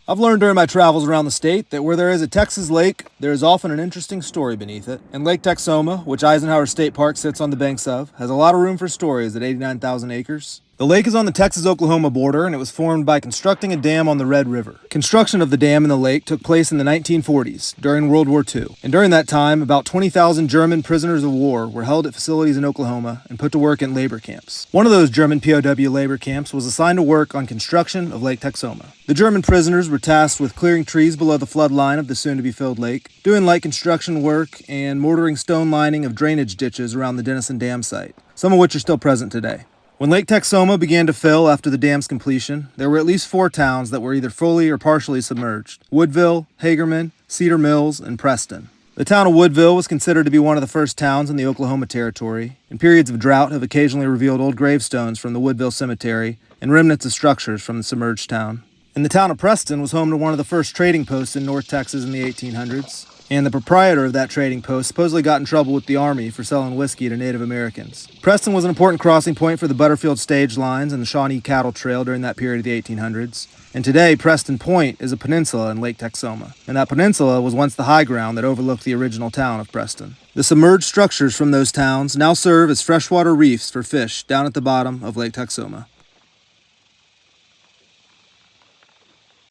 I've learned during my travels around the state that where there is a Texas lake, there is often an interesting story beneath it. And Lake Texoma, which Eisenhower State Park sits on the banks of, has a lot of room for stories at 89,000 acres. The lake is on the Texas-Oklahoma border, and it was formed by constructing a dam on the Red River. Construction of the dam in the lake took place in the 1940s, during World War II. And during that time, about 20,000 German prisoners of war were held at facilities in Oklahoma and put to work in labor camps. One of those German POW labor camps was assigned to work on construction of Lake Texoma. The German prisoners were tasked with clearing trees below the flood line of the soon-to-be-filled lake, doing light construction work, and mortaring stone lining of drainage ditches around the Denison dam site, some of which are still present today. When Lake Texoma began to fill after the dam's completion, there were at least 4 towns that were either fully or partially submerged: Woodville, Hagerman, Cedar Mills, and Preston. The town of Woodville was considered to be one of the first towns in the Oklahoma Territory, and periods of drought have occasionally revealed old gravestones from the Woodville Cemetery and remnants of structures from the submerged town. And the town of Preston was home to one of the first trading posts in North Texas in the 1800s, and the proprietor of that trading post supposedly got in trouble with the Army for selling whiskey to Native Americans. Preston was an important crossing point for the Butterfield stage lines and the Shawnee Cattle Trail during that period of the 1800s. And today, Preston Point is a peninsula in Lake Texoma, and that peninsula was once the high ground that overlooked the original town of Preston. The submerged structures from those towns now serve as freshwater reefs for fish down at the bottom of Lake Texoma.